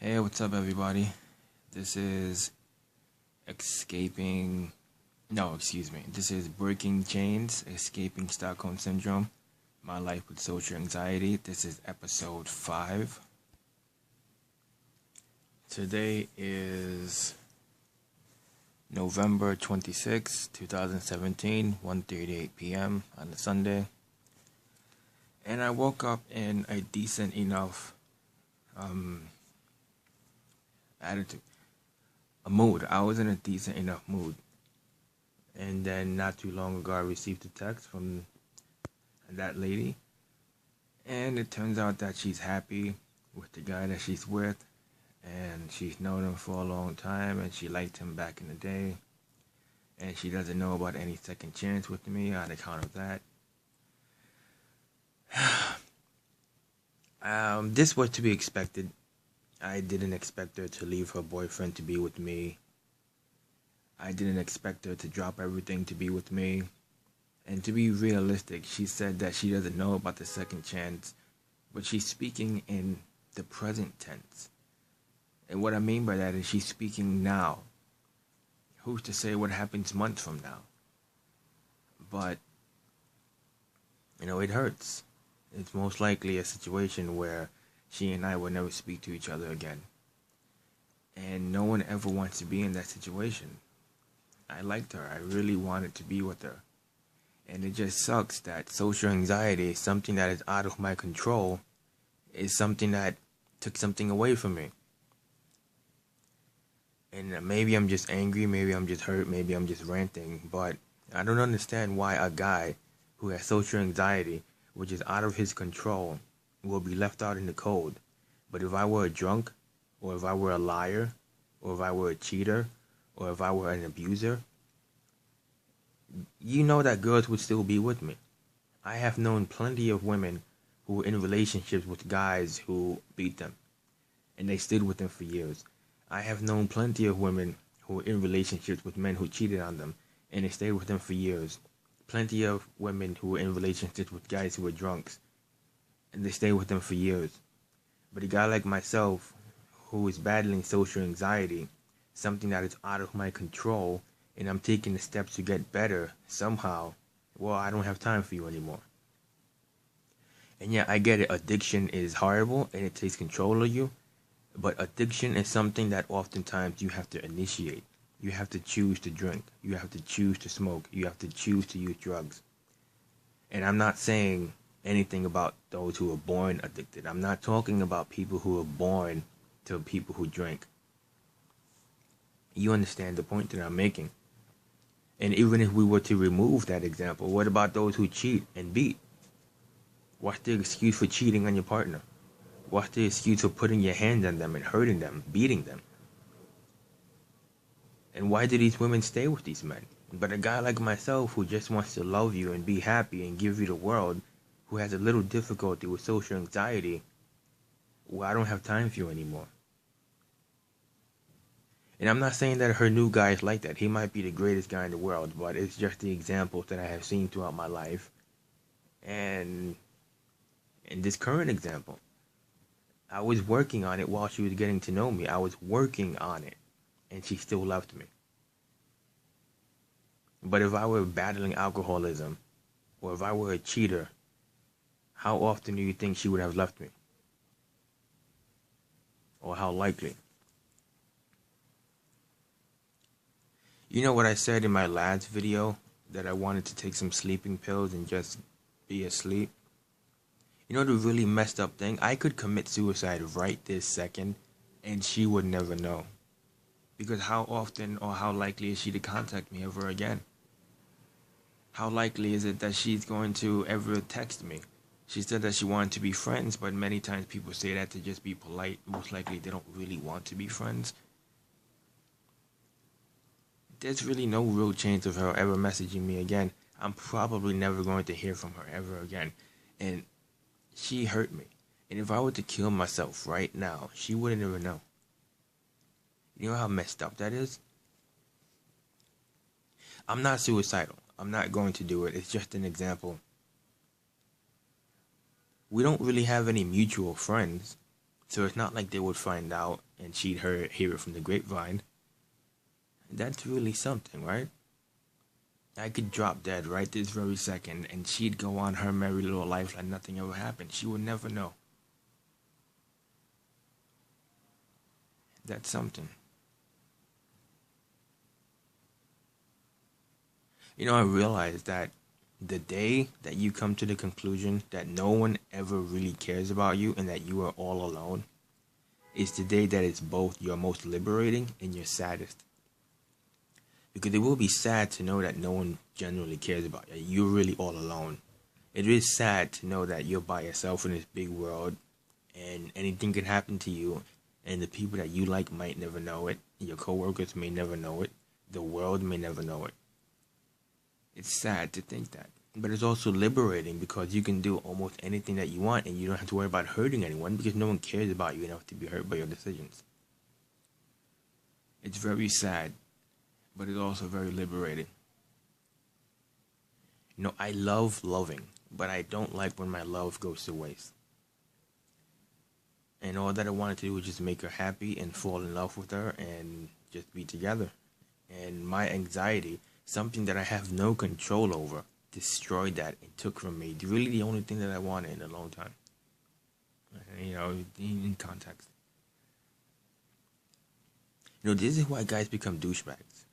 Hey, what's up, everybody? This is escaping. No, excuse me. This is Breaking Chains, Escaping Stockholm Syndrome, My Life with Social Anxiety. This is episode 5. Today is November 26, 2017, 1:38 p.m. on a Sunday. And I woke up in a decent enough attitude. A mood. I was in a decent enough mood. And then not too long ago, I received a text from that lady. And it turns out that she's happy with the guy that she's with. And she's known him for a long time. And she liked him back in the day. And she doesn't know about any second chance with me on account of that. This was to be expected. I didn't expect her to leave her boyfriend to be with me. I didn't expect her to drop everything to be with me. And to be realistic, she said that she doesn't know about the second chance, but she's speaking in the present tense. And what I mean by that is she's speaking now. Who's to say what happens months from now? But, it hurts. It's most likely a situation where she and I will never speak to each other again. And no one ever wants to be in that situation. I liked her. I really wanted to be with her. And it just sucks that social anxiety, something that is out of my control, is something that took something away from me. And maybe I'm just angry, maybe I'm just hurt, maybe I'm just ranting, but I don't understand why a guy who has social anxiety, which is out of his control, will be left out in the cold. But if I were a drunk, or if I were a liar, or if I were a cheater, or if I were an abuser, you know that girls would still be with me. I have known plenty of women who were in relationships with guys who beat them, and they stayed with them for years. I have known plenty of women who were in relationships with men who cheated on them, and they stayed with them for years. Plenty of women who were in relationships with guys who were drunks, and they stayed with them for years. But a guy like myself, who is battling social anxiety, something that is out of my control, and I'm taking the steps to get better somehow, well, I don't have time for you anymore. And yeah, I get it, addiction is horrible, and it takes control of you, but addiction is something that oftentimes you have to initiate. You have to choose to drink. You have to choose to smoke. You have to choose to use drugs. And I'm not saying anything about those who are born addicted. I'm not talking about people who are born to people who drink. You understand the point that I'm making. And even if we were to remove that example, what about those who cheat and beat? What's the excuse for cheating on your partner? What's the excuse for putting your hand on them and hurting them, beating them? And why do these women stay with these men? But a guy like myself who just wants to love you and be happy and give you the world, who has a little difficulty with social anxiety, well, I don't have time for you anymore. And I'm not saying that her new guy is like that. He might be the greatest guy in the world, but it's just the examples that I have seen throughout my life. And in this current example, I was working on it while she was getting to know me. I was working on it, and she still left me. But if I were battling alcoholism, or if I were a cheater, how often do you think she would have left me? Or how likely? You know what I said in my last video? That I wanted to take some sleeping pills and just be asleep? You know the really messed up thing? I could commit suicide right this second, and she would never know. Because how often or how likely is she to contact me ever again? How likely is it that she's going to ever text me? She said that she wanted to be friends, but many times people say that to just be polite. Most likely they don't really want to be friends. There's really no real chance of her ever messaging me again. I'm probably never going to hear from her ever again. And she hurt me. And if I were to kill myself right now, she wouldn't even know. You know how messed up that is? I'm not suicidal. I'm not going to do it. It's just an example. We don't really have any mutual friends. So it's not like they would find out and she'd hear it from the grapevine. That's really something, right? I could drop dead right this very second and she'd go on her merry little life like nothing ever happened. She would never know. That's something. I realized that the day that you come to the conclusion that no one ever really cares about you and that you are all alone is the day that it's both your most liberating and your saddest. Because it will be sad to know that no one genuinely cares about you. You're really all alone. It is sad to know that you're by yourself in this big world and anything can happen to you and the people that you like might never know it. Your coworkers may never know it. The world may never know it. It's sad to think that. But it's also liberating because you can do almost anything that you want and you don't have to worry about hurting anyone because no one cares about you enough to be hurt by your decisions. It's very sad, but it's also very liberating. I love loving, but I don't like when my love goes to waste. And all that I wanted to do was just make her happy and fall in love with her and just be together. And my anxiety, something that I have no control over, destroyed that and took from me really the only thing that I wanted in a long time. In context. This is why guys become douchebags.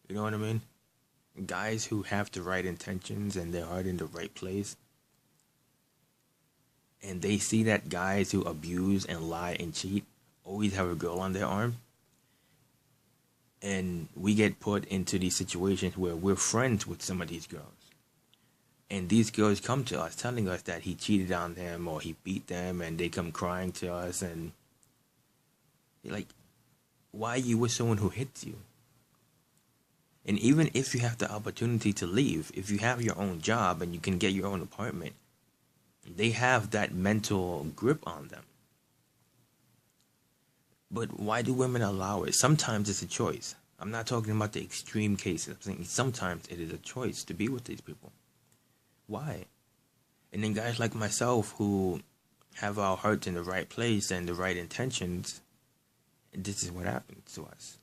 You know what I mean? Guys who have the right intentions and their heart in the right place. And they see that guys who abuse and lie and cheat always have a girl on their arm. And we get put into these situations where we're friends with some of these girls. And these girls come to us telling us that he cheated on them or he beat them and they come crying to us and you're like, why are you with someone who hits you? And even if you have the opportunity to leave, if you have your own job and you can get your own apartment, they have that mental grip on them. But why do women allow it? Sometimes it's a choice. I'm not talking about the extreme cases. I'm saying sometimes it is a choice to be with these people. Why? And then guys like myself who have our hearts in the right place and the right intentions, this is what happens to us.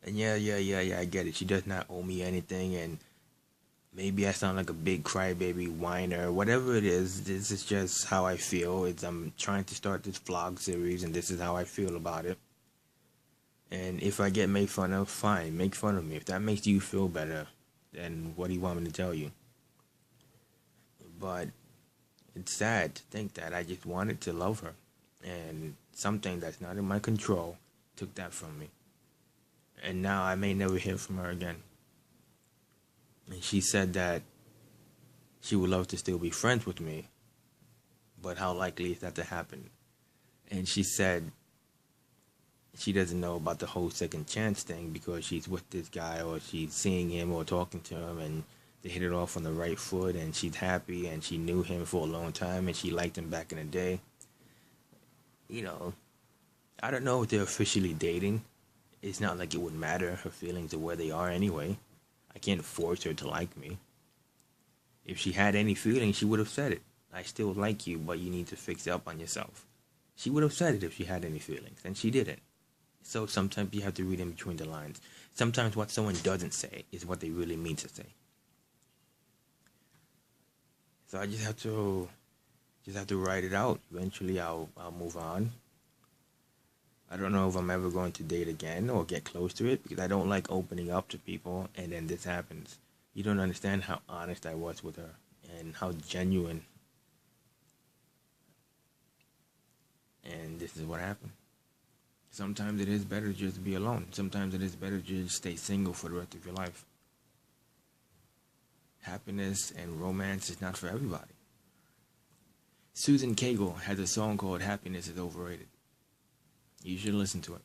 And yeah, I get it. She does not owe me anything, and maybe I sound like a big crybaby whiner. Whatever it is, this is just how I feel. I'm trying to start this vlog series, and this is how I feel about it. And if I get made fun of, fine, make fun of me. If that makes you feel better, then what do you want me to tell you? But it's sad to think that I just wanted to love her, and something that's not in my control took that from me. And now I may never hear from her again. And she said that she would love to still be friends with me, but how likely is that to happen? And she said she doesn't know about the whole second chance thing because she's with this guy or she's seeing him or talking to him and they hit it off on the right foot and she's happy and she knew him for a long time and she liked him back in the day. I don't know if they're officially dating. It's not like it would matter her feelings or where they are anyway. I can't force her to like me. If she had any feelings, she would have said it. I still like you, but you need to fix up on yourself. She would have said it if she had any feelings, and she didn't. So sometimes you have to read in between the lines. Sometimes what someone doesn't say is what they really mean to say. So I just have to write it out. Eventually I'll move on. I don't know if I'm ever going to date again or get close to it because I don't like opening up to people and then this happens. You don't understand how honest I was with her and how genuine. And this is what happened. Sometimes it is better just to be alone. Sometimes it is better to just stay single for the rest of your life. Happiness and romance is not for everybody. Susan Cagle has a song called Happiness is Overrated. You should listen to it.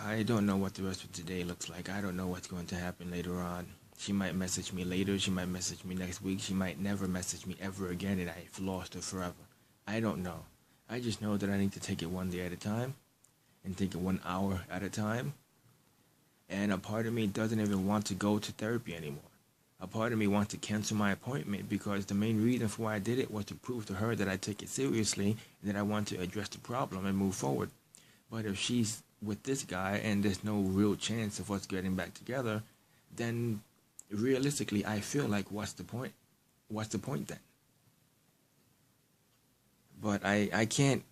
I don't know what the rest of today looks like. I don't know what's going to happen later on. She might message me later. She might message me next week. She might never message me ever again and I've lost her forever. I don't know. I just know that I need to take it one day at a time and take it 1 hour at a time And a part of me doesn't even want to go to therapy anymore. A part of me wants to cancel my appointment because the main reason for why I did it was to prove to her that I take it seriously and that I want to address the problem and move forward. But if she's with this guy and there's no real chance of us getting back together, then realistically, I feel like what's the point? What's the point then? But I can't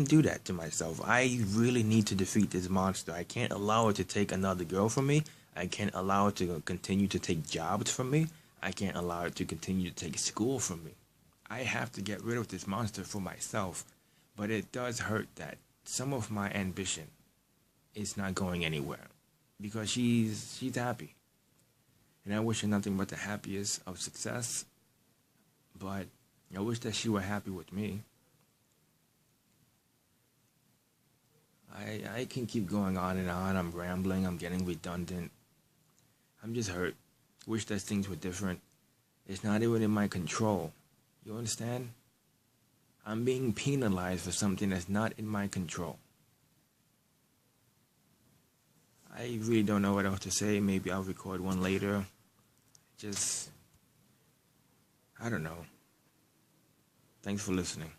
do that to myself. I really need to defeat this monster. I can't allow it to take another girl from me. I can't allow it to continue to take jobs from me. I can't allow it to continue to take school from me. I have to get rid of this monster for myself. But it does hurt that some of my ambition is not going anywhere because she's happy. And I wish her nothing but the happiest of success. But I wish that she were happy with me. I can keep going on and on. I'm rambling. I'm getting redundant. I'm just hurt. Wish that things were different. It's not even in my control. You understand? I'm being penalized for something that's not in my control. I really don't know what else to say. Maybe I'll record one later. I don't know. Thanks for listening.